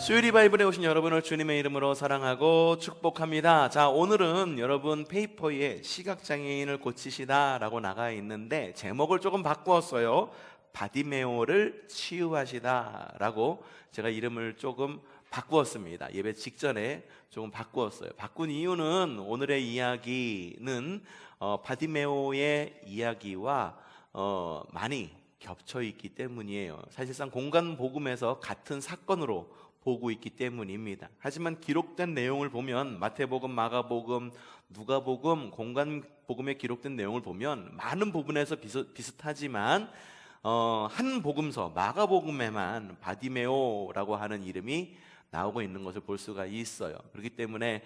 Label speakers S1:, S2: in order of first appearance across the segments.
S1: 수요일 바이블에 오신 여러분을 주님의 이름으로 사랑하고 축복합니다. 자, 오늘은 여러분 페이퍼에 시각장애인을 고치시다 라고 나가 있는데 제목을 조금 바꾸었어요. 바디메오를 치유하시다 라고 제가 이름을 조금 바꾸었습니다. 예배 직전에 조금 바꾸었어요. 바꾼 이유는 오늘의 이야기는 바디메오의 이야기와 많이 겹쳐 있기 때문이에요. 사실상 공간 복음에서 같은 사건으로 보고 있기 때문입니다. 하지만 기록된 내용을 보면 마태복음, 마가복음, 누가복음, 공간 복음에 기록된 내용을 보면 많은 부분에서 비슷하지만 한 복음서 마가복음에만 바디메오라고 하는 이름이 나오고 있는 것을 볼 수가 있어요. 그렇기 때문에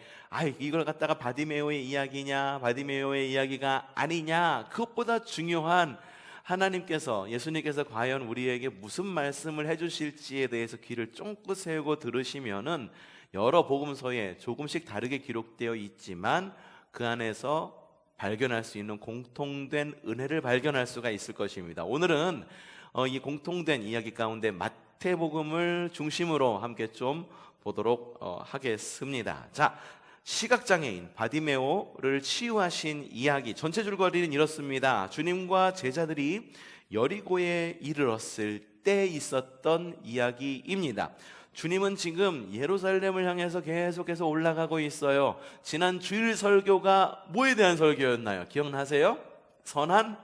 S1: 이걸 갖다가 바디메오의 이야기냐 바디메오의 이야기가 아니냐, 그것보다 중요한 하나님께서, 예수님께서 과연 우리에게 무슨 말씀을 해주실지에 대해서 귀를 쫑긋 세우고 들으시면은 여러 복음서에 조금씩 다르게 기록되어 있지만 그 안에서 발견할 수 있는 공통된 은혜를 발견할 수가 있을 것입니다. 오늘은 이 공통된 이야기 가운데 마태복음을 중심으로 함께 좀 보도록 하겠습니다. 자, 시각장애인 바디메오를 치유하신 이야기 전체 줄거리는 이렇습니다. 주님과 제자들이 여리고에 이르렀을 때 있었던 이야기입니다. 주님은 지금 예루살렘을 향해서 계속해서 올라가고 있어요. 지난 주일 설교가 뭐에 대한 설교였나요? 기억나세요? 선한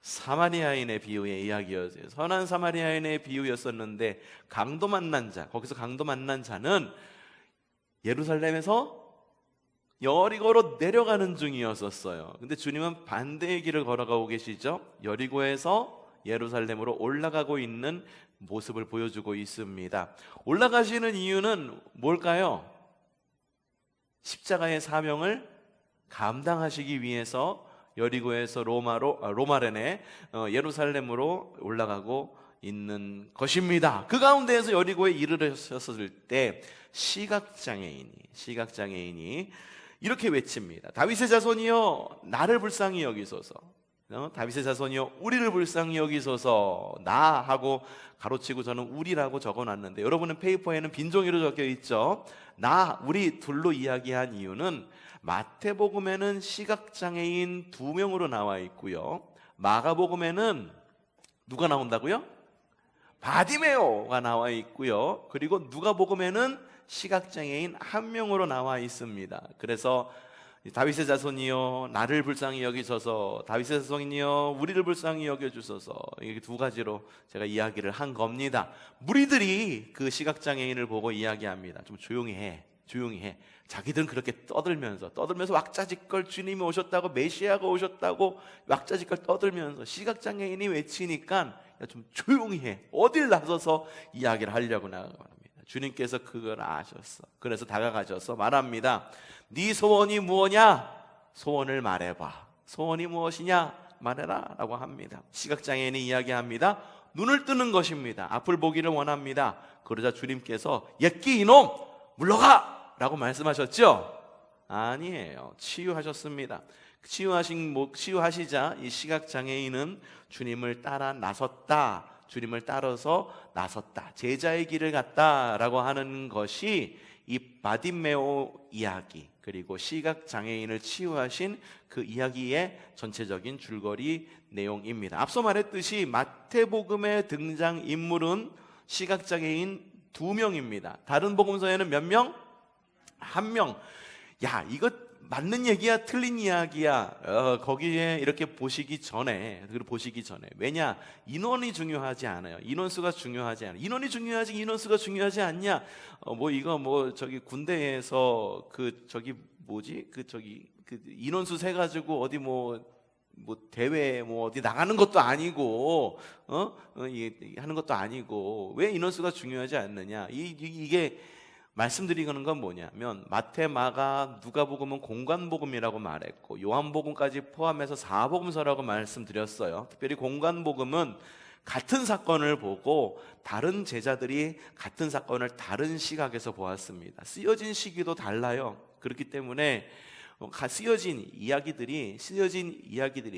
S1: 사마리아인의 비유의 이야기였어요. 선한 사마리아인의 비유였었는데 강도 만난 자, 거기서 강도 만난 자는 예루살렘에서 여리고로 내려가는 중이었었어요. 근데 주님은 반대의 길을 걸어가고 계시죠. 여리고에서 예루살렘으로 올라가고 있는 모습을 보여주고 있습니다. 올라가시는 이유는 뭘까요? 십자가의 사명을 감당하시기 위해서 여리고에서 로마레네 예루살렘으로 올라가고 있는 것입니다. 그 가운데에서 여리고에 이르렀을 때 시각장애인이 이렇게 외칩니다. 다윗의 자손이여 나를 불쌍히 여기소서. 다윗의 자손이여 우리를 불쌍히 여기소서. 나 하고 가로치고 저는 우리라고 적어놨는데 여러분은 페이퍼에는 빈종이로 적혀 있죠. 나, 우리 둘로 이야기한 이유는 마태복음에는 시각장애인 2명으로 나와 있고요, 마가복음에는 누가 나온다고요? 바디메오가 나와 있고요, 그리고 누가복음에는 시각장애인 1명으로 나와 있습니다. 그래서 다윗의 자손이여 나를 불쌍히 여기소서, 다윗의 자손이여 우리를 불쌍히 여겨주소서, 이게 두 가지로 제가 이야기를 한 겁니다. 무리들이 그 시각장애인을 보고 이야기합니다. 좀 조용히 해. 자기들은 그렇게 떠들면서 왁자지껄 주님이 오셨다고, 메시아가 오셨다고 왁자지껄 떠들면서 시각장애인이 외치니까 좀 조용히 해. 어딜 나서서 이야기를 하려고 나가는 겁니다. 주님께서 그걸 아셨어. 그래서 다가가셔서 말합니다. 네 소원이 무엇냐? 소원을 말해봐. 소원이 무엇이냐? 말해라 라고 합니다. 시각장애인이 이야기합니다. 눈을 뜨는 것입니다. 앞을 보기를 원합니다. 그러자 주님께서 옛끼 이놈 물러가! 라고 말씀하셨죠? 아니에요. 치유하셨습니다. 치유하시자 이 시각장애인은 주님을 따라 나섰다. 주님을 따라서 나섰다. 제자의 길을 갔다라고 하는 것이 이 바디메오 이야기, 그리고 시각장애인을 치유하신 그 이야기의 전체적인 줄거리 내용입니다. 앞서 말했듯이 마태복음의 등장인물은 시각장애인 2명입니다. 다른 복음서에는 몇 명? 1명. 야, 이거 맞는 얘기야 틀린 이야기야, 거기에 이렇게 보시기 전에 왜냐? 인원이 중요하지 않아요. 인원수가 중요하지 않아요. 인원이 중요하지 인원수가 중요하지 않냐? 저기 군대에서 그 인원수 세 가지고 어디 대회 어디 나가는 것도 아니고 하는 것도 아니고 왜 인원수가 중요하지 않느냐? 이게 말씀드리는 건 뭐냐면 마태, 마가, 누가복음은 공간복음이라고 말했고 요한복음까지 포함해서 4복음서라고 말씀드렸어요. 특별히 공간복음은 같은 사건을 보고 다른 제자들이 같은 사건을 다른 시각에서 보았습니다. 쓰여진 시기도 달라요. 그렇기 때문에 쓰여진 이야기들이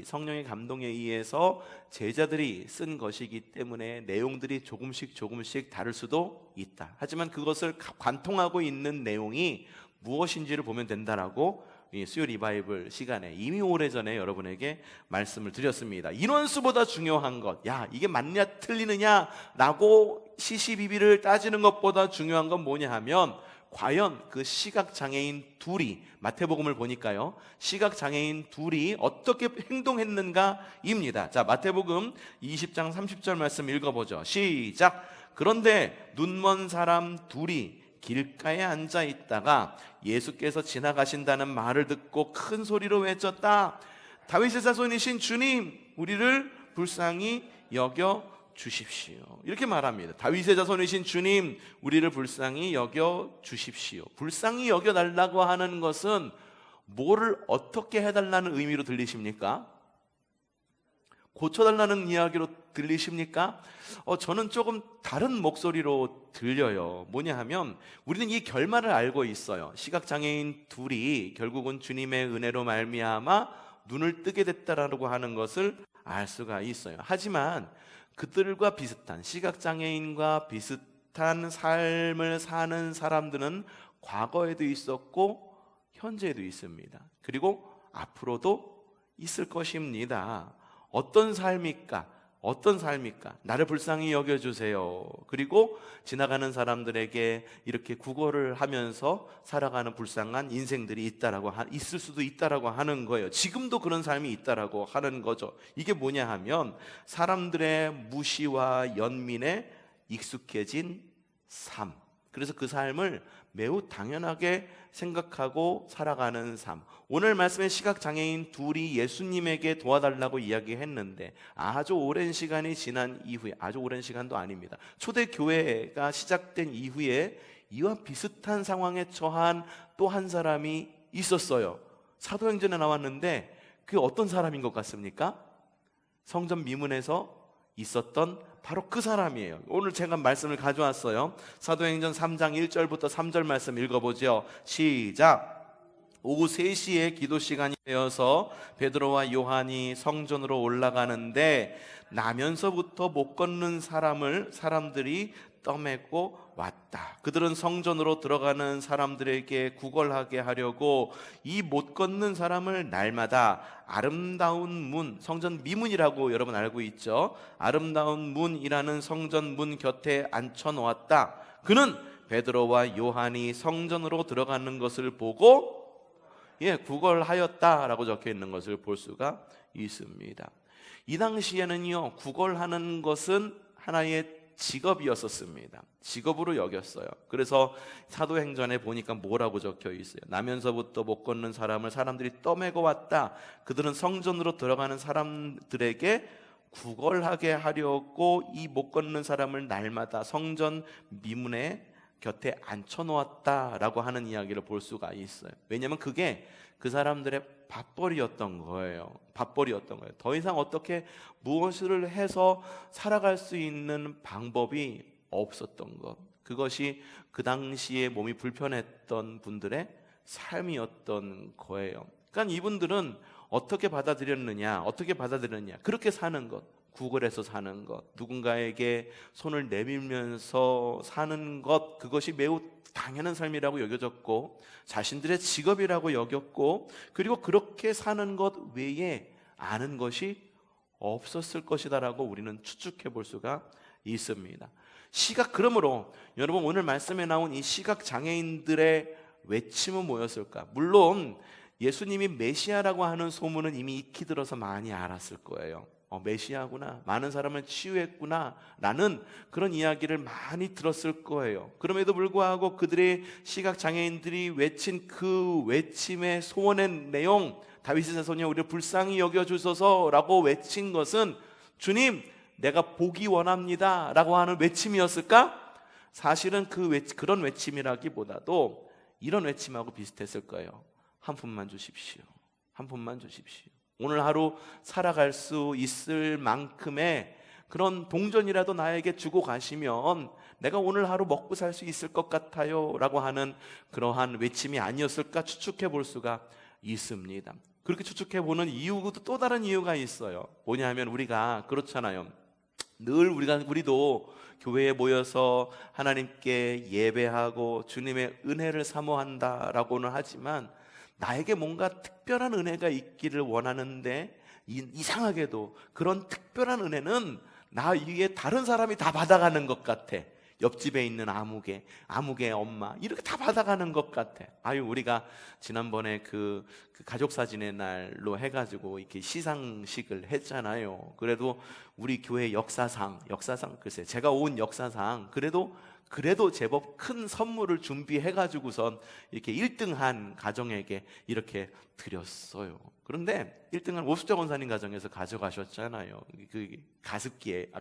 S1: 성령의 감동에 의해서 제자들이 쓴 것이기 때문에 내용들이 조금씩 다를 수도 있다. 하지만 그것을 관통하고 있는 내용이 무엇인지를 보면 된다라고 이 수요 리바이블 시간에 이미 오래전에 여러분에게 말씀을 드렸습니다. 인원수보다 중요한 것, 이게 맞냐 틀리느냐 라고 시시비비를 따지는 것보다 중요한 건 뭐냐 하면 과연 그 시각장애인 둘이, 마태복음을 보니까요, 시각장애인 둘이 어떻게 행동했는가입니다. 자, 마태복음 20장 30절 말씀 읽어보죠. 시작. 그런데 눈먼 사람 둘이 길가에 앉아 있다가 예수께서 지나가신다는 말을 듣고 큰 소리로 외쳤다. 다윗의 자손이신 주님, 우리를 불쌍히 여겨 주십시오. 이렇게 말합니다. 다윗의 자손이신 주님, 우리를 불쌍히 여겨 주십시오. 불쌍히 여겨 달라고 하는 것은 뭐를 어떻게 해달라는 의미로 들리십니까? 고쳐달라는 이야기로 들리십니까? 저는 조금 다른 목소리로 들려요. 뭐냐 하면 우리는 이 결말을 알고 있어요. 시각장애인 둘이 결국은 주님의 은혜로 말미암아 눈을 뜨게 됐다라고 하는 것을 알 수가 있어요. 하지만 그들과 비슷한, 시각장애인과 비슷한 삶을 사는 사람들은 과거에도 있었고 현재에도 있습니다. 그리고 앞으로도 있을 것입니다. 어떤 삶입니까? 나를 불쌍히 여겨주세요. 그리고 지나가는 사람들에게 이렇게 구걸을 하면서 살아가는 불쌍한 인생들이 있을 수도 있다라고 하는 거예요. 지금도 그런 삶이 있다라고 하는 거죠. 이게 뭐냐 하면 사람들의 무시와 연민에 익숙해진 삶. 그래서 그 삶을 매우 당연하게 생각하고 살아가는 삶. 오늘 말씀의 시각장애인 둘이 예수님에게 도와달라고 이야기했는데 아주 오랜 시간이 지난 이후에, 아주 오랜 시간도 아닙니다, 초대교회가 시작된 이후에 이와 비슷한 상황에 처한 또 한 사람이 있었어요. 사도행전에 나왔는데 그게 어떤 사람인 것 같습니까? 성전 미문에서 있었던 바로 그 사람이에요. 오늘 제가 말씀을 가져왔어요. 사도행전 3장 1절부터 3절 말씀 읽어보죠. 시작. 오후 3시에 기도 시간이 되어서 베드로와 요한이 성전으로 올라가는데 나면서부터 못 걷는 사람들이 떠매고 왔다. 그들은 성전으로 들어가는 사람들에게 구걸하게 하려고 이 못 걷는 사람을 날마다 아름다운 문, 성전 미문이라고 여러분 알고 있죠? 아름다운 문이라는 성전 문 곁에 앉혀 놓았다. 그는 베드로와 요한이 성전으로 들어가는 것을 보고 구걸하였다라고 적혀 있는 것을 볼 수가 있습니다. 이 당시에는요, 구걸하는 것은 하나의 직업이었었습니다. 직업으로 여겼어요. 그래서 사도행전에 보니까 뭐라고 적혀 있어요? 나면서부터 못 걷는 사람을 사람들이 떠매고 왔다. 그들은 성전으로 들어가는 사람들에게 구걸하게 하려고 이 못 걷는 사람을 날마다 성전 미문에 곁에 앉혀놓았다라고 하는 이야기를 볼 수가 있어요. 왜냐하면 그게 그 사람들의 밥벌이였던 거예요. 더 이상 어떻게 무엇을 해서 살아갈 수 있는 방법이 없었던 것. 그것이 그 당시에 몸이 불편했던 분들의 삶이었던 거예요. 그러니까 이분들은 어떻게 받아들였느냐? 그렇게 사는 것, 구걸해서 사는 것, 누군가에게 손을 내밀면서 사는 것, 그것이 매우 당연한 삶이라고 여겨졌고 자신들의 직업이라고 여겼고, 그리고 그렇게 사는 것 외에 아는 것이 없었을 것이다라고 우리는 추측해 볼 수가 있습니다. 그러므로 여러분, 오늘 말씀에 나온 이 시각 장애인들의 외침은 뭐였을까? 물론 예수님이 메시아라고 하는 소문은 이미 익히 들어서 많이 알았을 거예요. 메시아구나, 많은 사람을 치유했구나 라는 그런 이야기를 많이 들었을 거예요. 그럼에도 불구하고 그들의 시각장애인들이 외친 그 외침의 소원의 내용, 다윗의 자손이여 우리를 불쌍히 여겨주소서 라고 외친 것은 주님, 내가 보기 원합니다 라고 하는 외침이었을까? 사실은 그런 외침이라기보다도 이런 외침하고 비슷했을 거예요. 한 푼만 주십시오. 오늘 하루 살아갈 수 있을 만큼의 그런 동전이라도 나에게 주고 가시면 내가 오늘 하루 먹고 살 수 있을 것 같아요 라고 하는 그러한 외침이 아니었을까 추측해 볼 수가 있습니다. 그렇게 추측해 보는 이유도 또 다른 이유가 있어요. 뭐냐면 우리가 그렇잖아요. 늘 우리도 교회에 모여서 하나님께 예배하고 주님의 은혜를 사모한다라고는 하지만 나에게 뭔가 특별한 은혜가 있기를 원하는데 이상하게도 그런 특별한 은혜는 나 위에 다른 사람이 다 받아가는 것 같아. 옆집에 있는 아무개 엄마 이렇게 다 받아가는 것 같아. 아유, 우리가 지난번에 그 가족 사진의 날로 해가지고 이렇게 시상식을 했잖아요. 그래도 우리 교회 역사상 글쎄 제가 온 역사상 그래도 제법 큰 선물을 준비해가지고선 이렇게 1등한 가정에게 이렇게 드렸어요. 그런데 1등한 오숙자 권사님 가정에서 가져가셨잖아요. 그 가습기에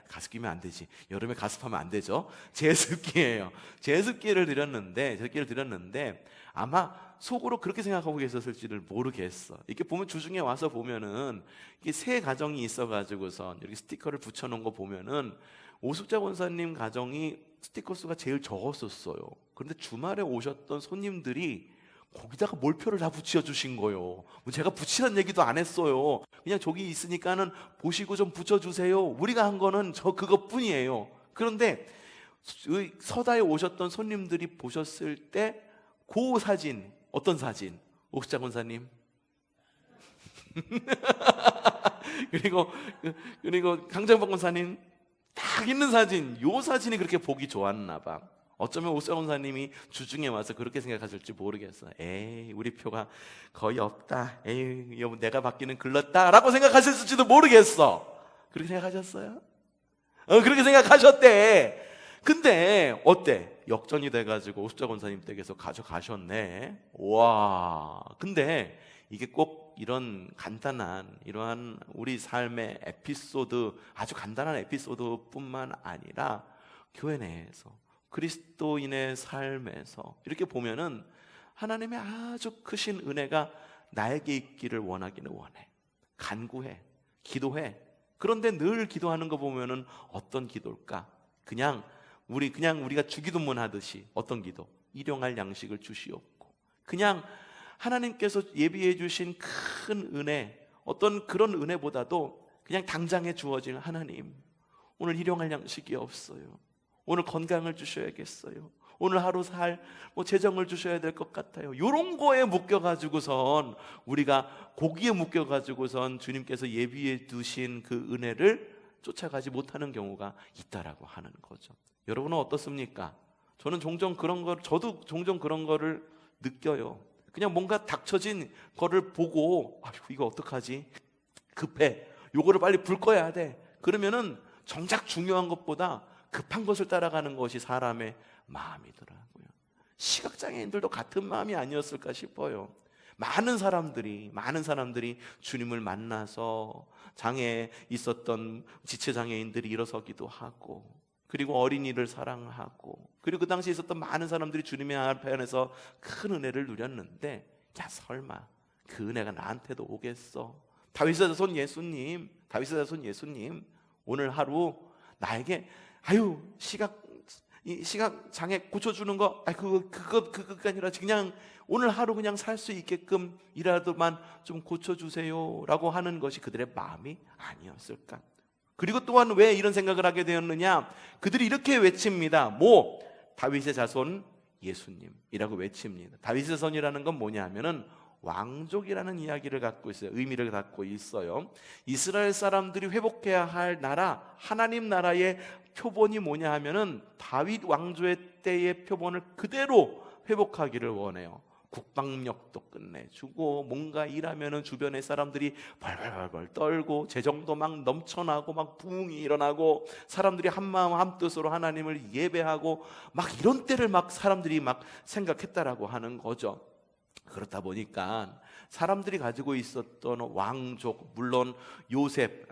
S1: 가습기면 안 되지. 여름에 가습하면 안 되죠. 제습기예요. 제습기를 드렸는데 아마 속으로 그렇게 생각하고 계셨을지를 모르겠어. 이렇게 보면 주중에 와서 보면은 이게 세 가정이 있어가지고선 이렇게 스티커를 붙여놓은 거 보면은 오숙자 권사님 가정이 스티커 수가 제일 적었었어요. 그런데 주말에 오셨던 손님들이 거기다가 몰표를 다 붙여주신 거예요. 뭐 제가 붙이란 얘기도 안 했어요. 그냥 저기 있으니까는 보시고 좀 붙여주세요. 우리가 한 거는 그것뿐이에요. 그런데 서다에 오셨던 손님들이 보셨을 때 그 사진, 어떤 사진? 오숙자 권사님 그리고 강정박 권사님 딱 있는 사진, 요 사진이 그렇게 보기 좋았나 봐. 어쩌면 오숙자 권사님이 주중에 와서 그렇게 생각하실지 모르겠어. 에이, 우리 표가 거의 없다. 에이, 내가 받기는 글렀다라고 생각하셨을지도 모르겠어. 그렇게 생각하셨어요? 그렇게 생각하셨대. 근데 어때? 역전이 돼가지고 오숙자 권사님 댁에서 가져가셨네. 와, 근데 이게 꼭 이런 간단한 이러한 우리 삶의 에피소드, 아주 간단한 에피소드뿐만 아니라 교회 내에서 그리스도인의 삶에서 이렇게 보면은 하나님의 아주 크신 은혜가 나에게 있기를 원하기는 원해. 간구해, 기도해. 그런데 늘 기도하는 거 보면은 어떤 기도일까? 그냥 우리가 주기도문 하듯이 어떤 기도? 일용할 양식을 주시옵고, 그냥 하나님께서 예비해 주신 큰 은혜, 어떤 그런 은혜보다도 그냥 당장에 주어질 하나님, 오늘 일용할 양식이 없어요. 오늘 건강을 주셔야겠어요. 오늘 하루 살 재정을 주셔야 될 것 같아요. 이런 거에 묶여가지고선 우리가 고기에 묶여가지고선 주님께서 예비해 두신 그 은혜를 쫓아가지 못하는 경우가 있다라고 하는 거죠. 여러분은 어떻습니까? 저도 종종 그런 거를 느껴요. 그냥 뭔가 닥쳐진 거를 보고 이거 어떡하지? 급해. 요거를 빨리 불 꺼야 돼. 그러면은 정작 중요한 것보다 급한 것을 따라가는 것이 사람의 마음이더라고요. 시각장애인들도 같은 마음이 아니었을까 싶어요. 많은 사람들이 주님을 만나서 장애에 있었던 지체장애인들이 일어서기도 하고, 그리고 어린이를 사랑하고, 그리고 그 당시에 있었던 많은 사람들이 주님의 앞에서 큰 은혜를 누렸는데, 야, 설마 그 은혜가 나한테도 오겠어? 다윗의 자손 예수님 오늘 하루 나에게 시각 장애 고쳐주는 거 그거가 아니라 그냥 오늘 하루 그냥 살 수 있게끔이라도만 좀 고쳐주세요라고 하는 것이 그들의 마음이 아니었을까? 그리고 또한 왜 이런 생각을 하게 되었느냐? 그들이 이렇게 외칩니다. 다윗의 자손 예수님이라고 외칩니다. 다윗의 자손이라는 건 뭐냐 하면은 왕족이라는 이야기를 갖고 있어요. 의미를 갖고 있어요. 이스라엘 사람들이 회복해야 할 나라, 하나님 나라의 표본이 뭐냐 하면은 다윗 왕조의 때의 표본을 그대로 회복하기를 원해요. 국방력도 끝내주고, 뭔가 일하면은 주변의 사람들이 벌벌벌 떨고, 재정도 막 넘쳐나고, 막 부흥이 일어나고, 사람들이 한마음 한뜻으로 하나님을 예배하고, 막 이런 때를 막 사람들이 막 생각했다라고 하는 거죠. 그렇다 보니까 사람들이 가지고 있었던 왕족, 물론 요셉,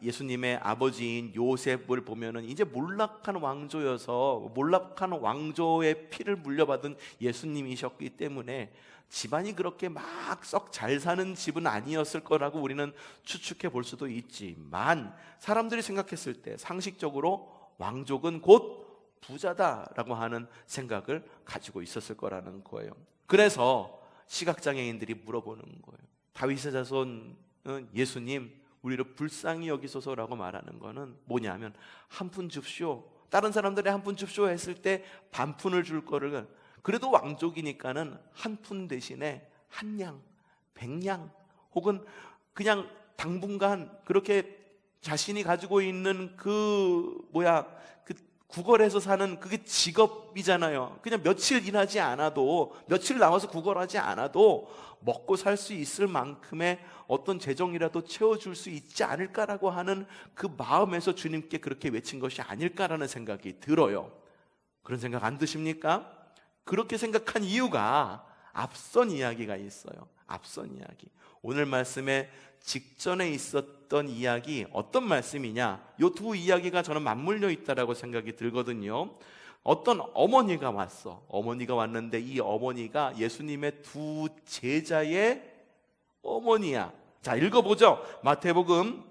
S1: 예수님의 아버지인 요셉을 보면은 이제 몰락한 왕조여서 몰락한 왕조의 피를 물려받은 예수님이셨기 때문에 집안이 그렇게 막 썩 잘 사는 집은 아니었을 거라고 우리는 추측해 볼 수도 있지만, 사람들이 생각했을 때 상식적으로 왕족은 곧 부자다라고 하는 생각을 가지고 있었을 거라는 거예요. 그래서 시각장애인들이 물어보는 거예요. 다윗의 자손 예수님, 우리를 불쌍히 여기소서라고 말하는 거는 뭐냐면, 한 푼 줍쇼. 다른 사람들이 한 푼 줍쇼 했을 때 반 푼을 줄 거를, 그래도 왕족이니까는 한 푼 대신에 한 양, 100양, 혹은 그냥 당분간 그렇게 자신이 가지고 있는 그 구걸해서 사는 그게 직업이잖아요. 그냥 며칠 일하지 않아도, 며칠 나와서 구걸하지 않아도 먹고 살 수 있을 만큼의 어떤 재정이라도 채워줄 수 있지 않을까라고 하는 그 마음에서 주님께 그렇게 외친 것이 아닐까라는 생각이 들어요. 그런 생각 안 드십니까? 그렇게 생각한 이유가 앞선 이야기가 있어요. 앞선 이야기. 오늘 말씀에 직전에 있었던 이야기, 어떤 말씀이냐? 이 두 이야기가 저는 맞물려 있다라고 생각이 들거든요. 어떤 어머니가 왔어. 어머니가 왔는데 이 어머니가 예수님의 두 제자의 어머니야. 자, 읽어보죠. 마태복음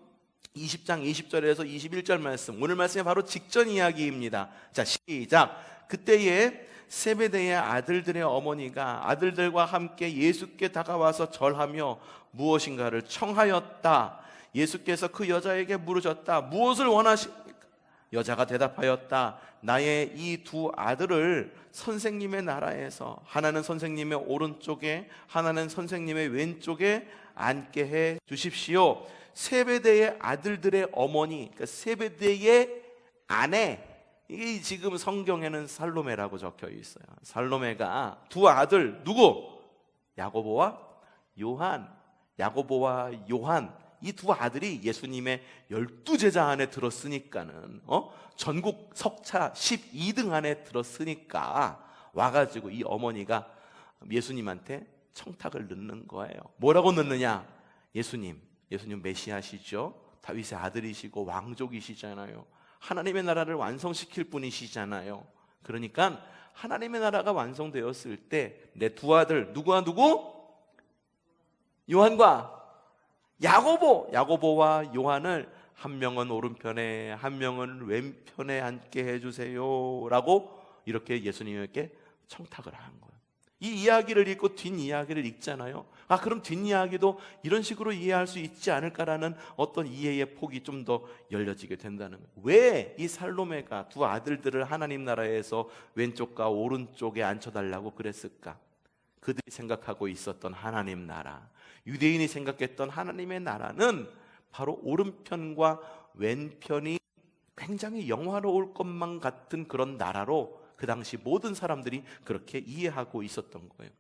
S1: 20장 20절에서 21절 말씀. 오늘 말씀에 바로 직전 이야기입니다. 자, 시작. 그때에 세베대의 아들들의 어머니가 아들들과 함께 예수께 다가와서 절하며 무엇인가를 청하였다. 예수께서 그 여자에게 물으셨다. 무엇을 원하십니까? 여자가 대답하였다. 나의 이 두 아들을 선생님의 나라에서 하나는 선생님의 오른쪽에 하나는 선생님의 왼쪽에 앉게 해 주십시오. 세베대의 아들들의 어머니, 그러니까 세베대의 아내, 이게 지금 성경에는 살로메라고 적혀 있어요. 살로메가 두 아들, 누구? 야고보와 요한. 야고보와 요한, 이 두 아들이 예수님의 12제자 안에 들었으니까는 전국 석차 12등 안에 들었으니까 와가지고 이 어머니가 예수님한테 청탁을 넣는 거예요. 뭐라고 넣느냐? 예수님 메시아시죠? 다윗의 아들이시고 왕족이시잖아요. 하나님의 나라를 완성시킬 분이시잖아요. 그러니까 하나님의 나라가 완성되었을 때 내 두 아들, 누구와 누구? 요한과 야고보와 요한을 한 명은 오른편에 한 명은 왼편에 앉게 해주세요 라고 이렇게 예수님에게 청탁을 한 거예요. 이 이야기를 읽고 뒷이야기를 읽잖아요. 그럼 뒷이야기도 이런 식으로 이해할 수 있지 않을까라는 어떤 이해의 폭이 좀 더 열려지게 된다는 거예요. 왜 이 살로메가 두 아들들을 하나님 나라에서 왼쪽과 오른쪽에 앉혀달라고 그랬을까? 그들이 생각하고 있었던 하나님 나라, 유대인이 생각했던 하나님의 나라는 바로 오른편과 왼편이 굉장히 영화로울 것만 같은 그런 나라로 그 당시 모든 사람들이 그렇게 이해하고 있었던 거예요.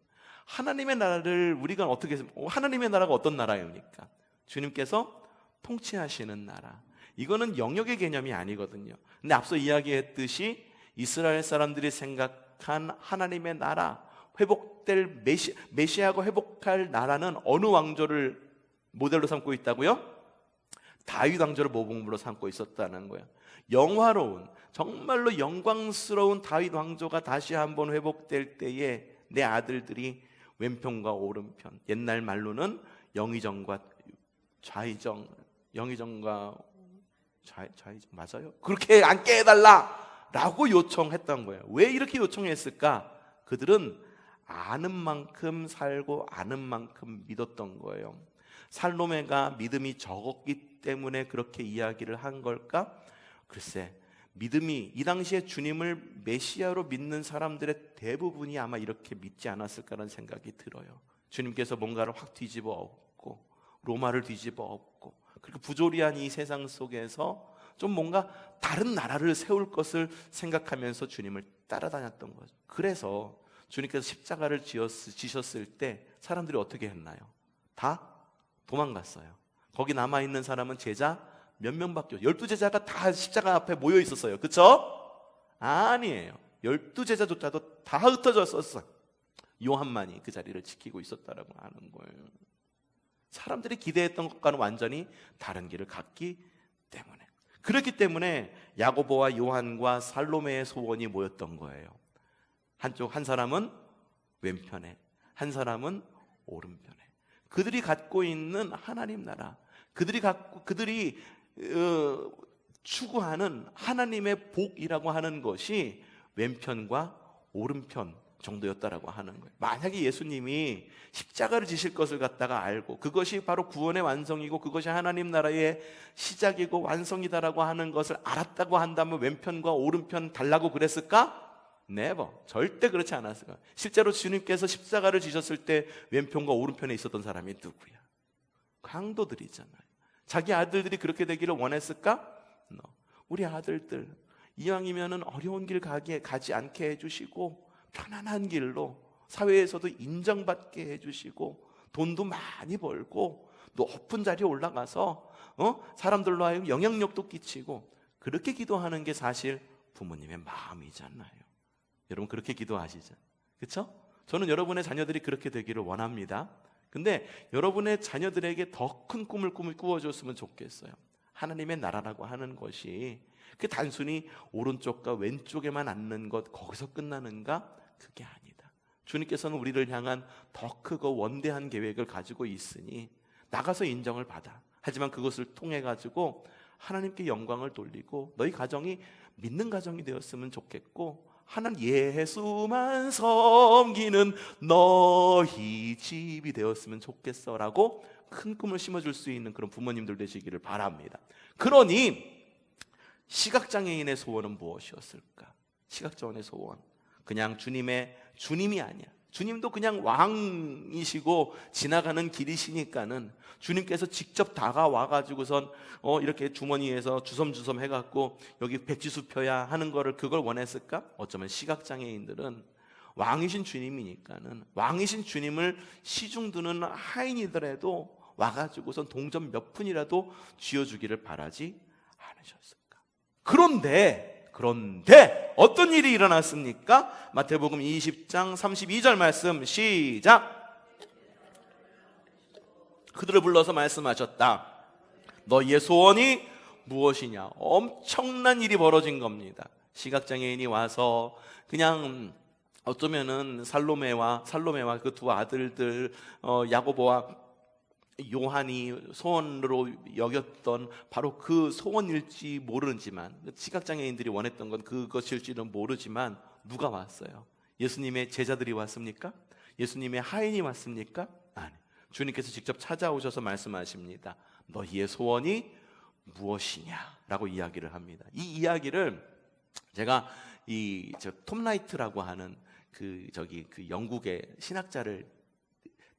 S1: 하나님의 나라를 우리가 어떻게, 하나님의 나라가 어떤 나라입니까? 주님께서 통치하시는 나라. 이거는 영역의 개념이 아니거든요. 근데 앞서 이야기했듯이 이스라엘 사람들이 생각한 하나님의 나라, 회복될 메시아가 회복할 나라는 어느 왕조를 모델로 삼고 있다고요? 다윗 왕조를 모범으로 삼고 있었다는 거예요. 영화로운, 정말로 영광스러운 다윗 왕조가 다시 한번 회복될 때에 내 아들들이 왼편과 오른편, 옛날 말로는 영의정과 좌의정, 영의정과 좌의정 맞아요? 그렇게 앉게 해달라라고 요청했던 거예요. 왜 이렇게 요청했을까? 그들은 아는 만큼 살고 아는 만큼 믿었던 거예요. 살로메가 믿음이 적었기 때문에 그렇게 이야기를 한 걸까? 글쎄, 믿음이, 이 당시에 주님을 메시아로 믿는 사람들의 대부분이 아마 이렇게 믿지 않았을까라는 생각이 들어요. 주님께서 뭔가를 확 뒤집어 엎고 로마를 뒤집어 엎고 그렇게 부조리한 이 세상 속에서 좀 뭔가 다른 나라를 세울 것을 생각하면서 주님을 따라다녔던 거죠. 그래서 주님께서 십자가를 지셨을 때 사람들이 어떻게 했나요? 다 도망갔어요. 거기 남아있는 사람은 제자 몇 명밖에, 12제자가 다 십자가 앞에 모여 있었어요. 그쵸? 아니에요. 12제자조차도 다 흩어졌었어요. 요한만이 그 자리를 지키고 있었다라고 하는 거예요. 사람들이 기대했던 것과는 완전히 다른 길을 갔기 때문에. 그렇기 때문에 야고보와 요한과 살로메의 소원이 모였던 거예요. 한 사람은 왼편에, 한 사람은 오른편에. 그들이 갖고 있는 하나님 나라, 그들이 추구하는 하나님의 복이라고 하는 것이 왼편과 오른편, 정도였다라고 하는 거예요. 만약에 예수님이 십자가를 지실 것을 갖다가 알고 그것이 바로 구원의 완성이고 그것이 하나님 나라의 시작이고 완성이다라고 하는 것을 알았다고 한다면 왼편과 오른편 달라고 그랬을까? Never. 절대 그렇지 않았을 거예요. 실제로 주님께서 십자가를 지셨을 때 왼편과 오른편에 있었던 사람이 누구야? 강도들이잖아요. 자기 아들들이 그렇게 되기를 원했을까? No. 우리 아들들 이왕이면은 어려운 길 가지 않게 해주시고 편안한 길로 사회에서도 인정받게 해주시고 돈도 많이 벌고 높은 자리에 올라가서 사람들로 하여금 영향력도 끼치고 그렇게 기도하는 게 사실 부모님의 마음이잖아요. 여러분 그렇게 기도하시죠? 그렇죠? 저는 여러분의 자녀들이 그렇게 되기를 원합니다. 근데 여러분의 자녀들에게 더 큰 꿈을 꾸어줬으면 좋겠어요. 하나님의 나라라고 하는 것이 그 단순히 오른쪽과 왼쪽에만 앉는 것 거기서 끝나는가? 그게 아니다. 주님께서는 우리를 향한 더 크고 원대한 계획을 가지고 있으니 나가서 인정을 받아. 하지만 그것을 통해 가지고 하나님께 영광을 돌리고 너희 가정이 믿는 가정이 되었으면 좋겠고 하나님 예수만 섬기는 너희 집이 되었으면 좋겠어라고 큰 꿈을 심어줄 수 있는 그런 부모님들 되시기를 바랍니다. 그러니 시각장애인의 소원은 무엇이었을까? 시각장애인의 소원 그냥 주님이 아니야. 주님도 그냥 왕이시고 지나가는 길이시니까는 주님께서 직접 다가와 가지고선 이렇게 주머니에서 주섬주섬 해갖고 여기 백지수 펴야 하는 거를 그걸 원했을까? 어쩌면 시각장애인들은 왕이신 주님이니까는 왕이신 주님을 시중드는 하인이더라도 와가지고선 동전 몇 푼이라도 쥐어주기를 바라지 않으셨을까? 그런데 어떤 일이 일어났습니까? 마태복음 20장 32절 말씀 시작. 그들을 불러서 말씀하셨다. 너희의 소원이 무엇이냐? 엄청난 일이 벌어진 겁니다. 시각장애인이 와서 그냥 어쩌면은 살로메와 그 두 아들들 야고보와 요한이 소원으로 여겼던 바로 그 소원일지 모르지만 시각장애인들이 원했던 건 그것일지는 모르지만 누가 왔어요? 예수님의 제자들이 왔습니까? 예수님의 하인이 왔습니까? 아니, 주님께서 직접 찾아오셔서 말씀하십니다. 너희의 소원이 무엇이냐라고 이야기를 합니다. 이 이야기를 제가 톰 라이트라고 하는 그 영국의 신학자를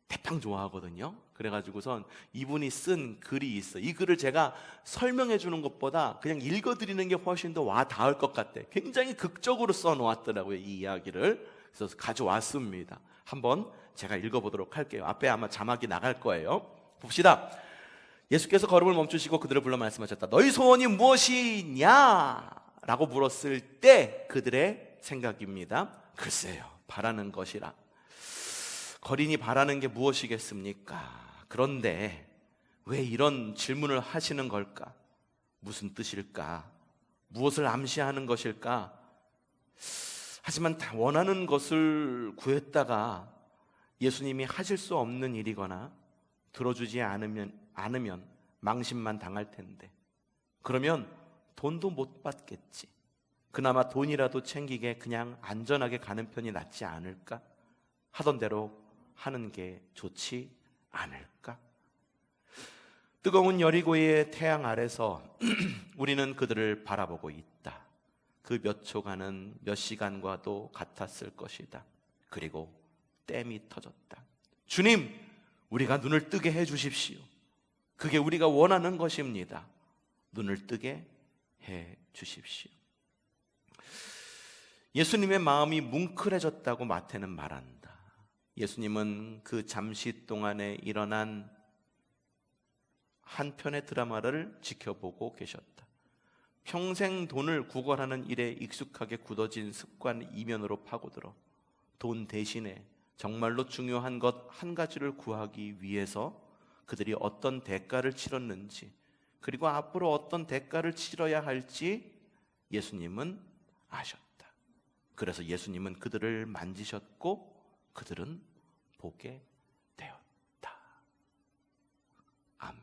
S1: 대빵 좋아하거든요. 그래가지고선 이분이 쓴 글이 있어. 이 글을 제가 설명해 주는 것보다 그냥 읽어드리는 게 훨씬 더 와 닿을 것 같아. 굉장히 극적으로 써놓았더라고요, 이 이야기를. 그래서 가져왔습니다. 한번 제가 읽어보도록 할게요. 앞에 아마 자막이 나갈 거예요. 봅시다. 예수께서 걸음을 멈추시고 그들을 불러 말씀하셨다. 너희 소원이 무엇이냐? 라고 물었을 때 그들의 생각입니다. 글쎄요, 바라는 것이라. 거린이 바라는 게 무엇이겠습니까? 그런데 왜 이런 질문을 하시는 걸까? 무슨 뜻일까? 무엇을 암시하는 것일까? 하지만 다 원하는 것을 구했다가 예수님이 하실 수 없는 일이거나 들어주지 않으면 망신만 당할 텐데 그러면 돈도 못 받겠지. 그나마 돈이라도 챙기게 그냥 안전하게 가는 편이 낫지 않을까? 하던 대로 하는 게 좋지 않을까? 뜨거운 여리고의 태양 아래서 우리는 그들을 바라보고 있다. 그 몇 초간은 몇 시간과도 같았을 것이다. 그리고 댐이 터졌다. 주님, 우리가 눈을 뜨게 해 주십시오. 그게 우리가 원하는 것입니다. 눈을 뜨게 해 주십시오. 예수님의 마음이 뭉클해졌다고 마태는 말한다. 예수님은 그 잠시 동안에 일어난 한 편의 드라마를 지켜보고 계셨다. 평생 돈을 구걸하는 일에 익숙하게 굳어진 습관 이면으로 파고들어 돈 대신에 정말로 중요한 것 한 가지를 구하기 위해서 그들이 어떤 대가를 치렀는지 그리고 앞으로 어떤 대가를 치러야 할지 예수님은 아셨다. 그래서 예수님은 그들을 만지셨고 그들은 보게 되었다. 아멘.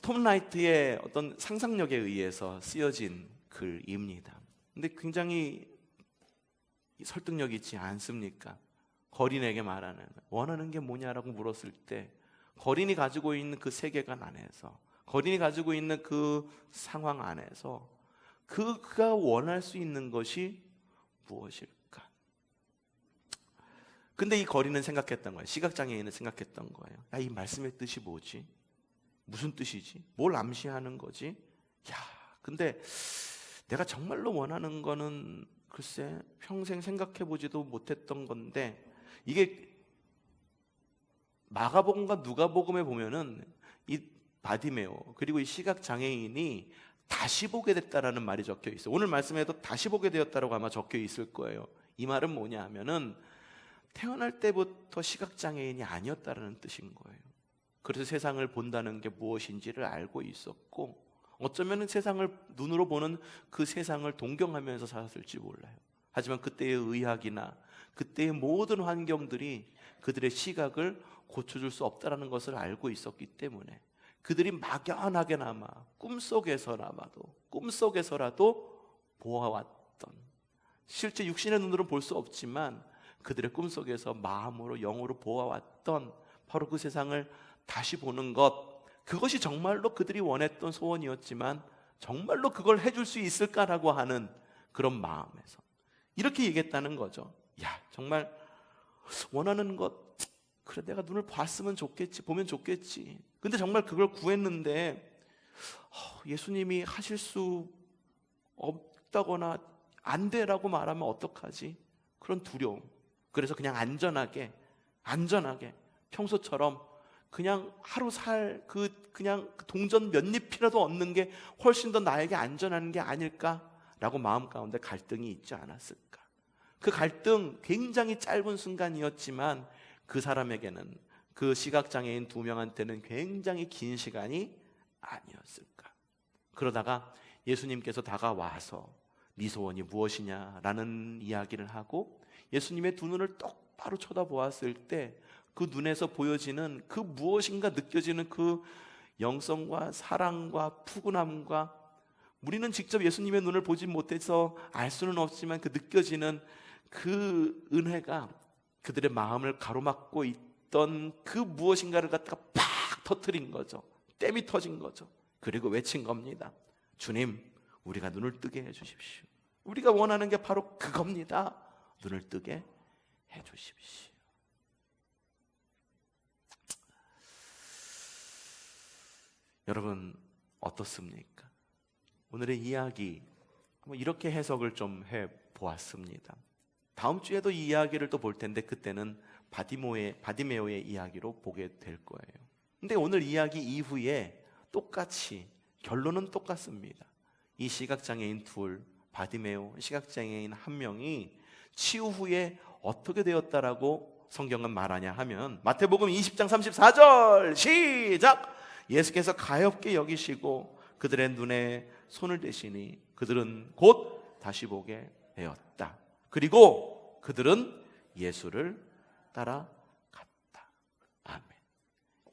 S1: 톰 라이트의 어떤 상상력에 의해서 쓰여진 글입니다. 근데 굉장히 설득력 있지 않습니까? 거린에게 말하는 원하는 게 뭐냐라고 물었을 때 거린이 가지고 있는 그 세계관 안에서, 거린이 가지고 있는 그 상황 안에서 그가 원할 수 있는 것이 무엇일까? 근데 이 거린은 생각했던 거예요. 시각장애인은 생각했던 거예요. 야, 이 말씀의 뜻이 뭐지? 무슨 뜻이지? 뭘 암시하는 거지? 야, 근데 내가 정말로 원하는 거는 글쎄 평생 생각해보지도 못했던 건데, 이게 마가복음과 누가복음에 보면은 이 바디메오 그리고 이 시각장애인이 다시 보게 됐다라는 말이 적혀 있어요. 오늘 말씀에도 다시 보게 되었다라고 아마 적혀 있을 거예요. 이 말은 뭐냐 하면은 태어날 때부터 시각장애인이 아니었다라는 뜻인 거예요. 그래서 세상을 본다는 게 무엇인지를 알고 있었고, 어쩌면 세상을 눈으로 보는 그 세상을 동경하면서 살았을지 몰라요. 하지만 그때의 의학이나 그때의 모든 환경들이 그들의 시각을 고쳐줄 수 없다는 것을 알고 있었기 때문에 그들이 막연하게나마 꿈속에서라도 보아왔던, 실제 육신의 눈으로는 볼 수 없지만 그들의 꿈속에서 마음으로 영으로 보아왔던 바로 그 세상을 다시 보는 것, 그것이 정말로 그들이 원했던 소원이었지만 정말로 그걸 해줄 수 있을까라고 하는 그런 마음에서 이렇게 얘기했다는 거죠. 야, 정말 원하는 것, 그래 내가 눈을 봤으면 좋겠지, 보면 좋겠지. 근데 정말 그걸 구했는데 예수님이 하실 수 없다거나 안 돼라고 말하면 어떡하지? 그런 두려움. 그래서 그냥 안전하게 평소처럼 그냥 하루 그냥 동전 몇 잎이라도 얻는 게 훨씬 더 나에게 안전한 게 아닐까라고 마음 가운데 갈등이 있지 않았을까? 그 갈등 굉장히 짧은 순간이었지만 그 사람에게는, 그 시각장애인 두 명한테는 굉장히 긴 시간이 아니었을까? 그러다가 예수님께서 다가와서 네 소원이 무엇이냐라는 이야기를 하고 예수님의 두 눈을 똑바로 쳐다보았을 때 그 눈에서 보여지는 그 무엇인가 느껴지는 그 영성과 사랑과 푸근함과, 우리는 직접 예수님의 눈을 보지 못해서 알 수는 없지만 그 느껴지는 그 은혜가 그들의 마음을 가로막고 있던 그 무엇인가를 갖다가 팍 터뜨린 거죠. 땜이 터진 거죠. 그리고 외친 겁니다. 주님, 우리가 눈을 뜨게 해주십시오. 우리가 원하는 게 바로 그겁니다. 눈을 뜨게 해주십시오. 여러분 어떻습니까? 오늘의 이야기 이렇게 해석을 좀 해보았습니다. 다음 주에도 이 이야기를 또 볼 텐데 그때는 바디메오의 이야기로 보게 될 거예요. 근데 오늘 이야기 이후에 똑같이 결론은 똑같습니다. 이 시각장애인 둘, 바디메오, 시각장애인 한 명이 치유 후에 어떻게 되었다라고 성경은 말하냐 하면 마태복음 20장 34절 시작! 예수께서 가엾게 여기시고 그들의 눈에 손을 대시니 그들은 곧 다시 보게 되었다. 그리고 그들은 예수를 따라갔다. 아멘.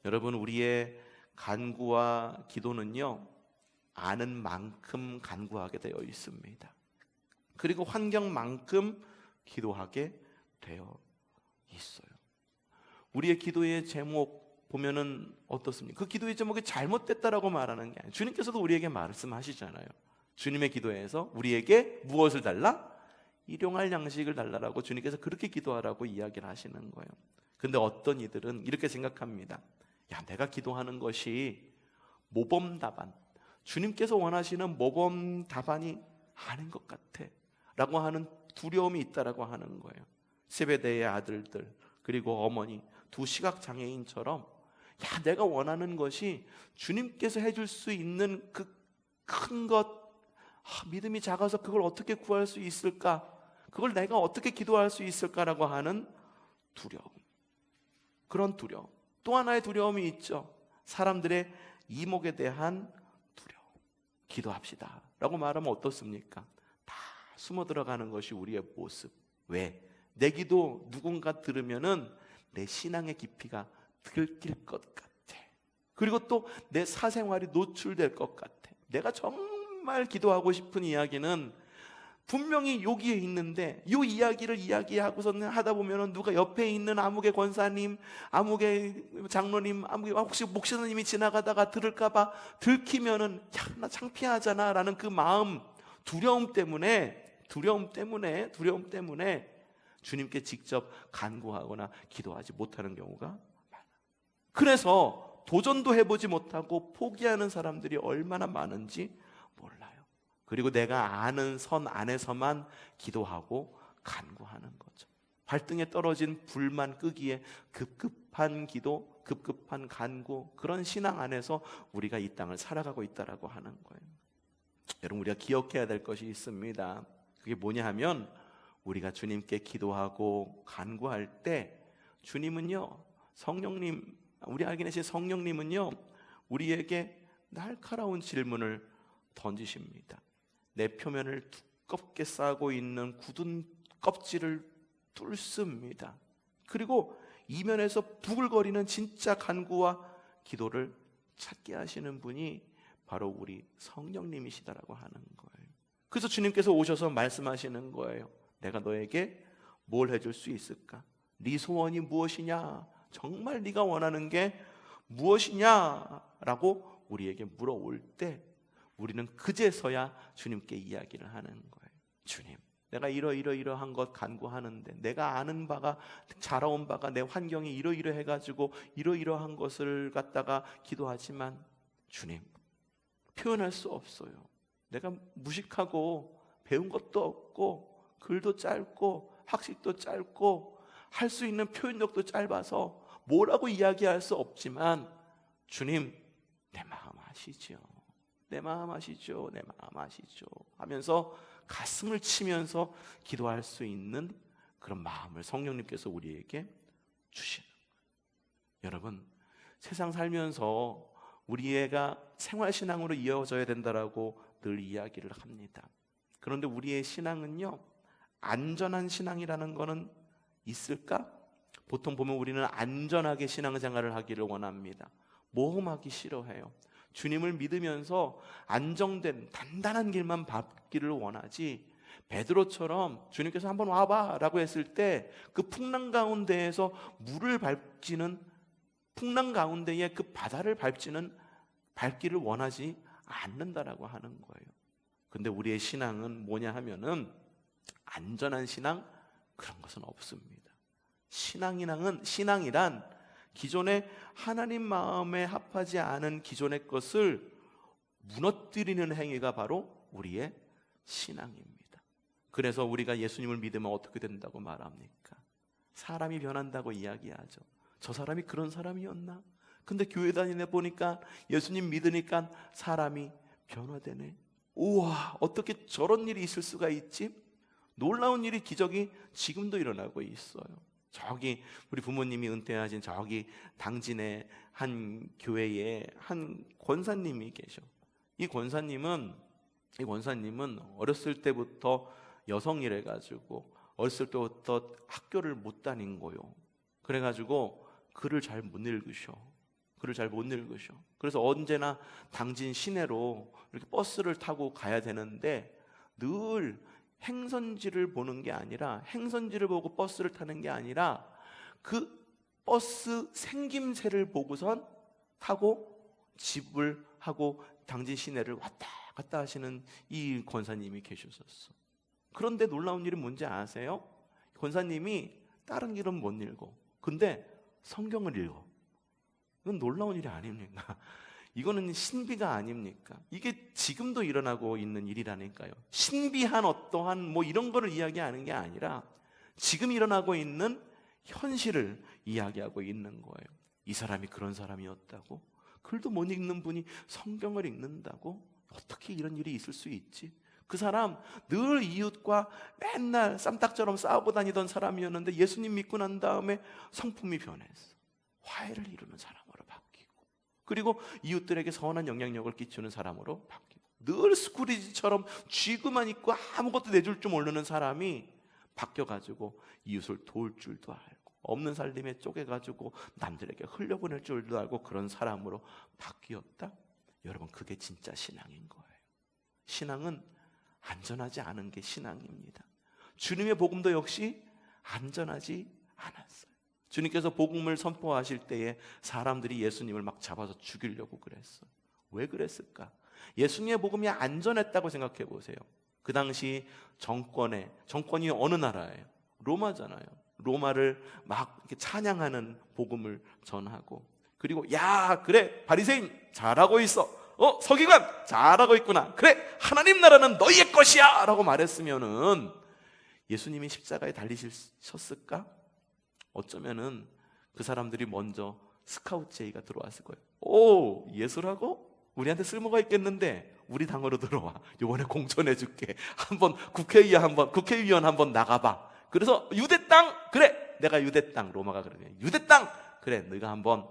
S1: 여러분, 우리의 간구와 기도는요, 아는 만큼 간구하게 되어 있습니다. 그리고 환경만큼 기도하게 되어 있어요. 우리의 기도의 제목 보면은 어떻습니까? 그 기도의 제목이 잘못됐다라고 말하는 게 아니에요. 주님께서도 우리에게 말씀하시잖아요. 주님의 기도에서 우리에게 무엇을 달라? 일용할 양식을 달라라고 주님께서 그렇게 기도하라고 이야기를 하시는 거예요. 근데 어떤 이들은 이렇게 생각합니다. 야, 내가 기도하는 것이 모범 답안, 주님께서 원하시는 모범 답안이 아닌 것 같아 라고 하는 두려움이 있다라고 하는 거예요. 세베대의 아들들 그리고 어머니 두 시각장애인처럼 야, 내가 원하는 것이 주님께서 해줄 수 있는 그 큰 것, 믿음이 작아서 그걸 어떻게 구할 수 있을까? 그걸 내가 어떻게 기도할 수 있을까라고 하는 두려움. 그런 두려움. 또 하나의 두려움이 있죠. 사람들의 이목에 대한 두려움. 기도합시다 라고 말하면 어떻습니까? 다 숨어 들어가는 것이 우리의 모습. 왜? 내 기도 누군가 들으면은 내 신앙의 깊이가 들킬 것 같아. 그리고 또 내 사생활이 노출될 것 같아. 내가 정말 기도하고 싶은 이야기는 분명히 여기에 있는데 이 이야기를 이야기하고서는 하다 보면은 누가 옆에 있는 아무개 권사님, 아무개 장로님, 아무개 혹시 목사님이 지나가다가 들을까봐 들키면은 야, 나 창피하잖아 라는 그 마음, 두려움 때문에 주님께 직접 간구하거나 기도하지 못하는 경우가 많아요. 그래서 도전도 해보지 못하고 포기하는 사람들이 얼마나 많은지 몰라요. 그리고 내가 아는 선 안에서만 기도하고 간구하는 거죠. 발등에 떨어진 불만 끄기에 급급한 기도, 급급한 간구, 그런 신앙 안에서 우리가 이 땅을 살아가고 있다라고 하는 거예요. 여러분, 우리가 기억해야 될 것이 있습니다. 그게 뭐냐 하면 우리가 주님께 기도하고 간구할 때 주님은요, 성령님, 우리 알게 되신 성령님은요, 우리에게 날카로운 질문을 던지십니다. 내 표면을 두껍게 싸고 있는 굳은 껍질을 뚫습니다. 그리고 이면에서 부글거리는 진짜 간구와 기도를 찾게 하시는 분이 바로 우리 성령님이시다라고 하는 거예요. 그래서 주님께서 오셔서 말씀하시는 거예요. 내가 너에게 뭘 해줄 수 있을까? 네 소원이 무엇이냐? 정말 네가 원하는 게 무엇이냐라고 우리에게 물어올 때 우리는 그제서야 주님께 이야기를 하는 거예요. 주님, 내가 이러한 것 간구하는데, 내가 아는 바가, 자라온 바가, 내 환경이 이러이러해가지고 이러이러한 것을 갖다가 기도하지만 주님, 표현할 수 없어요. 내가 무식하고 배운 것도 없고 글도 짧고 학식도 짧고 할 수 있는 표현력도 짧아서 뭐라고 이야기할 수 없지만 주님, 내 마음 아시죠? 내 마음 아시죠? 내 마음 아시죠? 하면서 가슴을 치면서 기도할 수 있는 그런 마음을 성령님께서 우리에게 주시는 거예요. 여러분, 세상 살면서 우리가 생활신앙으로 이어져야 된다라고 늘 이야기를 합니다. 그런데 우리의 신앙은요, 안전한 신앙이라는 거는 있을까? 보통 보면 우리는 안전하게 신앙생활을 하기를 원합니다. 모험하기 싫어해요. 주님을 믿으면서 안정된 단단한 길만 밟기를 원하지, 베드로처럼 주님께서 한번 와봐 라고 했을 때 그 풍랑 가운데에서 물을 밟지는, 풍랑 가운데에 그 바다를 밟기를 원하지 않는다라고 하는 거예요. 근데 우리의 신앙은 뭐냐 하면은 안전한 신앙, 그런 것은 없습니다. 신앙이란 기존의 하나님 마음에 합하지 않은 기존의 것을 무너뜨리는 행위가 바로 우리의 신앙입니다. 그래서 우리가 예수님을 믿으면 어떻게 된다고 말합니까? 사람이 변한다고 이야기하죠. 저 사람이 그런 사람이었나? 근데 교회 다니다 보니까, 예수님 믿으니까 사람이 변화되네. 우와, 어떻게 저런 일이 있을 수가 있지? 놀라운 일이, 기적이 지금도 일어나고 있어요. 저기 우리 부모님이 은퇴하신 저기 당진의 한 교회에 한 권사님이 계셔. 이 권사님은 어렸을 때부터 여성이래 가지고 어렸을 때부터 학교를 못 다닌 거요. 그래가지고 글을 잘 못 읽으셔. 그래서 언제나 당진 시내로 이렇게 버스를 타고 가야 되는데, 늘 행선지를 보는 게 아니라, 행선지를 보고 버스를 타는 게 아니라 그 버스 생김새를 보고선 타고 집을 하고 당진 시내를 왔다 갔다 하시는 이 권사님이 계셨었어. 그런데 놀라운 일이 뭔지 아세요? 권사님이 다른 길은 못 읽어. 근데 성경을 읽어. 이건 놀라운 일이 아닙니까? 이거는 신비가 아닙니까? 이게 지금도 일어나고 있는 일이라니까요. 신비한 어떠한 이런 거를 이야기하는 게 아니라 지금 일어나고 있는 현실을 이야기하고 있는 거예요. 이 사람이 그런 사람이었다고? 글도 못 읽는 분이 성경을 읽는다고? 어떻게 이런 일이 있을 수 있지? 그 사람 늘 이웃과 맨날 쌈딱처럼 싸우고 다니던 사람이었는데 예수님 믿고 난 다음에 성품이 변했어. 화해를 이루는 사람으로 바뀌고, 그리고 이웃들에게 선한 영향력을 끼치는 사람으로 바뀌고, 늘 스크루지처럼 쥐고만 있고 아무것도 내줄 줄 모르는 사람이 바뀌어가지고 이웃을 도울 줄도 알고, 없는 살림에 쪼개가지고 남들에게 흘려보낼 줄도 알고, 그런 사람으로 바뀌었다. 여러분, 그게 진짜 신앙인 거예요. 신앙은 안전하지 않은 게 신앙입니다. 주님의 복음도 역시 안전하지 않았어요. 주님께서 복음을 선포하실 때에 사람들이 예수님을 막 잡아서 죽이려고 그랬어요. 왜 그랬을까? 예수님의 복음이 안전했다고 생각해 보세요. 그 당시 정권이 어느 나라예요? 로마잖아요. 로마를 막 이렇게 찬양하는 복음을 전하고, 그리고 야 그래 바리새인 잘하고 있어, 서기관 잘하고 있구나, 그래 하나님 나라는 너희의 것이야 라고 말했으면은 예수님이 십자가에 달리셨을까? 어쩌면은 그 사람들이 먼저 스카우트 제의가 들어왔을 거예요. 오, 예수라고? 우리한테 쓸모가 있겠는데 우리 당으로 들어와. 이번에 공천해 줄게. 한번 국회의원 한번 나가봐. 그래서 유대 땅, 그래 내가 유대 땅, 로마가 그러면 유대 땅, 그래 네가 한번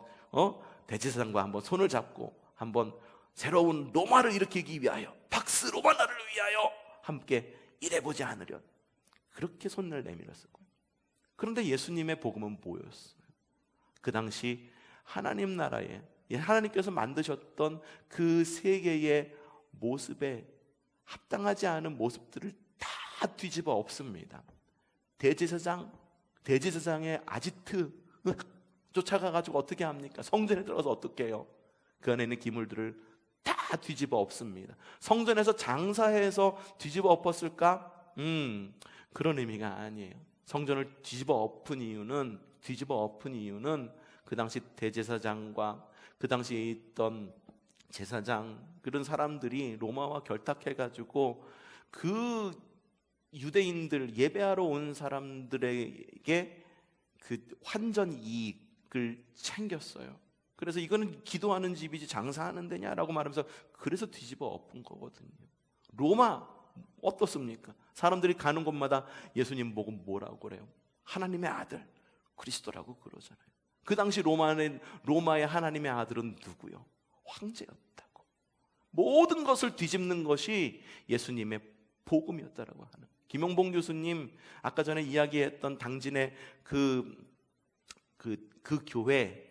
S1: 대제사장과 한번 손을 잡고 한번 새로운 로마를 일으키기 위하여, 박스 로마나를 위하여 함께 일해보지 않으련, 그렇게 손을 내밀었을 거예요. 그런데 예수님의 복음은 뭐였어요? 그 당시 하나님 나라에 하나님께서 만드셨던 그 세계의 모습에 합당하지 않은 모습들을 다 뒤집어 엎습니다. 대제사장의 아지트 쫓아가가지고 어떻게 합니까? 성전에 들어가서 어떻게 해요? 그 안에 있는 기물들을 다 뒤집어 엎습니다. 성전에서 장사해서 뒤집어 엎었을까? 그런 의미가 아니에요. 성전을 뒤집어 엎은 이유는 그 당시 대제사장과 그 당시에 있던 제사장, 그런 사람들이 로마와 결탁해가지고 그 유대인들, 예배하러 온 사람들에게 그 환전 이익을 챙겼어요. 그래서 이거는 기도하는 집이지 장사하는 데냐라고 말하면서 그래서 뒤집어 엎은 거거든요. 로마 어떻습니까? 사람들이 가는 곳마다 예수님 보고 뭐라고 그래요? 하나님의 아들 그리스도라고 그러잖아요. 그 당시 로마의 하나님의 아들은 누구요? 황제였다고. 모든 것을 뒤집는 것이 예수님의 복음이었다라고 하는. 김용봉 교수님 아까 전에 이야기했던 당진의 그 교회에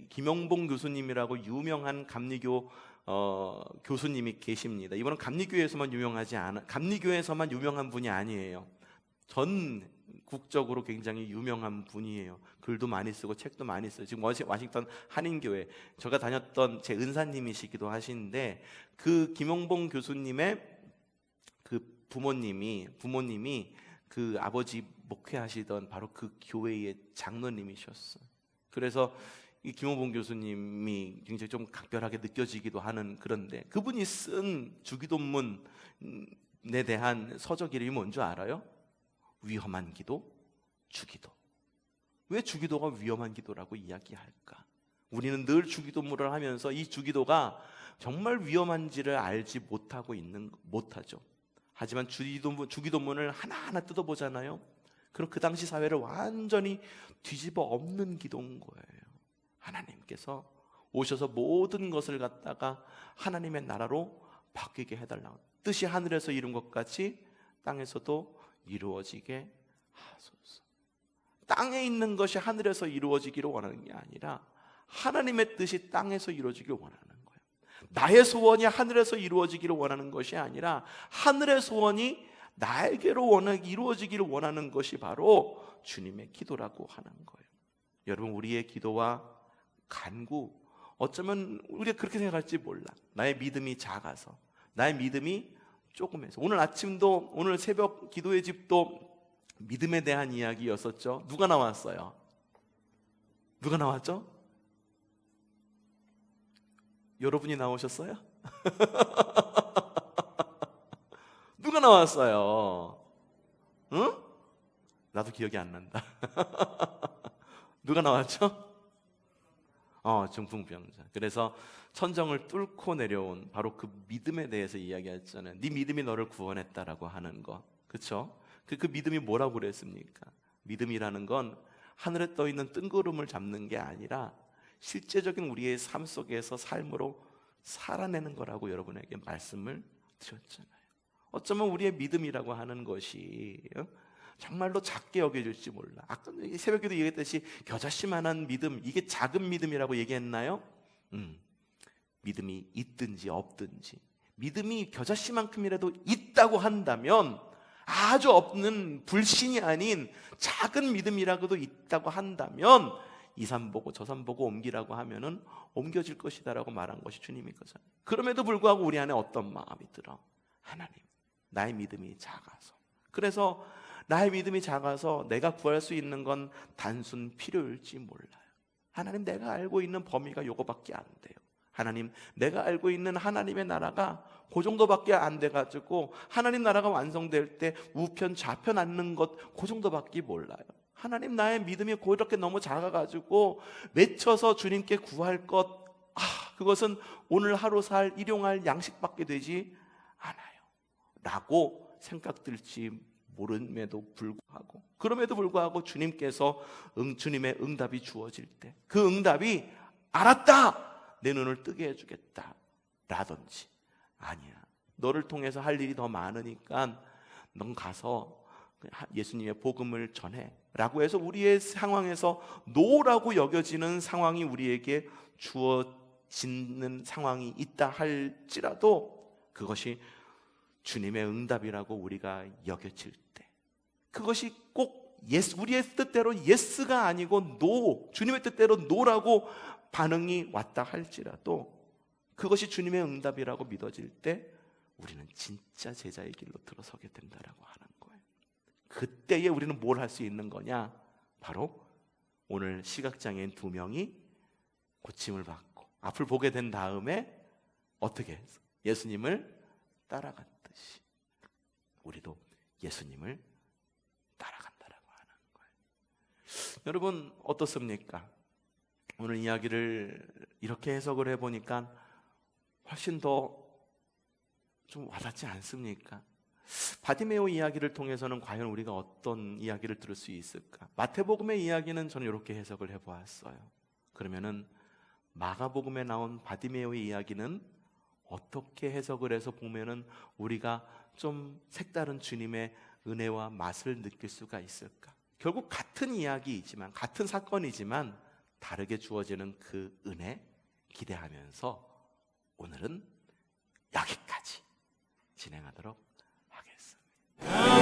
S1: 김용봉 교수님이라고 유명한 감리교 교수님이 계십니다. 이분은 감리교에서만 유명한 분이 아니에요. 전국적으로 굉장히 유명한 분이에요. 글도 많이 쓰고 책도 많이 써요. 지금 워싱턴 한인교회, 제가 다녔던 제 은사님이시기도 하신데, 그 김용봉 교수님의 그 부모님이 그 아버지 목회하시던 바로 그 교회의 장로님이셨어요. 그래서 이 김용봉 교수님이 굉장히 좀 각별하게 느껴지기도 하는, 그런데 그분이 쓴 주기도문에 대한 서적 이름이 뭔지 알아요? 위험한 기도, 주기도. 왜 주기도가 위험한 기도라고 이야기할까? 우리는 늘 주기도문을 하면서 이 주기도가 정말 위험한지를 알지 못하죠. 하지만 주기도문을 하나하나 뜯어보잖아요. 그럼 그 당시 사회를 완전히 뒤집어 엎는 기도인 거예요. 하나님께서 오셔서 모든 것을 갖다가 하나님의 나라로 바뀌게 해달라고. 뜻이 하늘에서 이룬 것 같이 땅에서도 이루어지게 하소서. 땅에 있는 것이 하늘에서 이루어지기를 원하는 게 아니라 하나님의 뜻이 땅에서 이루어지기를 원하는 거예요. 나의 소원이 하늘에서 이루어지기를 원하는 것이 아니라 하늘의 소원이 나에게로 이루어지기를 원하는 것이 바로 주님의 기도라고 하는 거예요. 여러분, 우리의 기도와 간구, 어쩌면 우리가 그렇게 생각할지 몰라. 나의 믿음이 작아서, 나의 믿음이 조금해서. 오늘 새벽 기도의 집도 믿음에 대한 이야기였었죠. 누가 나왔어요? 누가 나왔죠? 여러분이 나오셨어요? 누가 나왔어요? 응? 나도 기억이 안 난다. 누가 나왔죠? 중풍병자. 그래서 천정을 뚫고 내려온 바로 그 믿음에 대해서 이야기했잖아요. 네 믿음이 너를 구원했다라고 하는 거, 그렇죠? 그 믿음이 뭐라고 그랬습니까? 믿음이라는 건 하늘에 떠 있는 뜬구름을 잡는 게 아니라 실제적인 우리의 삶 속에서 삶으로 살아내는 거라고 여러분에게 말씀을 드렸잖아요. 어쩌면 우리의 믿음이라고 하는 것이 정말로 작게 여겨질지 몰라. 아까 새벽에도 얘기했듯이 겨자씨만한 믿음, 이게 작은 믿음이라고 얘기했나요? 믿음이 있든지 없든지, 믿음이 겨자씨만큼이라도 있다고 한다면, 아주 없는 불신이 아닌 작은 믿음이라고도 있다고 한다면, 이 산 보고 저 산 보고 옮기라고 하면은 옮겨질 것이다라고 말한 것이 주님이거든요. 그럼에도 불구하고 우리 안에 어떤 마음이 들어? 하나님, 나의 믿음이 작아서. 그래서 나의 믿음이 작아서 내가 구할 수 있는 건 단순 필요일지 몰라요. 하나님, 내가 알고 있는 범위가 요거밖에 안 돼요. 하나님, 내가 알고 있는 하나님의 나라가 그 정도밖에 안 돼가지고 하나님 나라가 완성될 때 우편 좌편 앉는 것 그 정도밖에 몰라요. 하나님, 나의 믿음이 그렇게 너무 작아가지고 맺혀서 주님께 구할 것, 그것은 오늘 하루 살 일용할 양식밖에 되지 않아요 라고 생각들지 모름에도 불구하고, 그럼에도 불구하고 주님께서 주님의 응답이 주어질 때 그 응답이 알았다, 내 눈을 뜨게 해주겠다 라든지, 아니야, 너를 통해서 할 일이 더 많으니까 넌 가서 예수님의 복음을 전해 라고 해서 우리의 상황에서 노라고 여겨지는 상황이 우리에게 주어지는 상황이 있다 할지라도, 그것이 주님의 응답이라고 우리가 여겨질 때, 그것이 꼭 우리의 뜻대로 예스가 아니고 노, 주님의 뜻대로 노라고 반응이 왔다 할지라도, 그것이 주님의 응답이라고 믿어질 때 우리는 진짜 제자의 길로 들어서게 된다라고 하는 거예요. 그때에 우리는 뭘 할 수 있는 거냐? 바로 오늘 시각장애인 2명이 고침을 받고 앞을 보게 된 다음에 어떻게 해서 예수님을 따라갔듯이 우리도 예수님을 따라간다라고 하는 거예요. 여러분, 어떻습니까? 오늘 이야기를 이렇게 해석을 해보니까 훨씬 더 좀 와닿지 않습니까? 바디메오 이야기를 통해서는 과연 우리가 어떤 이야기를 들을 수 있을까? 마태복음의 이야기는 저는 이렇게 해석을 해보았어요. 그러면은 마가복음에 나온 바디메오의 이야기는 어떻게 해석을 해서 보면은 우리가 좀 색다른 주님의 은혜와 맛을 느낄 수가 있을까? 결국 같은 이야기이지만, 같은 사건이지만 다르게 주어지는 그 은혜 기대하면서 오늘은 여기까지 진행하도록 하겠습니다.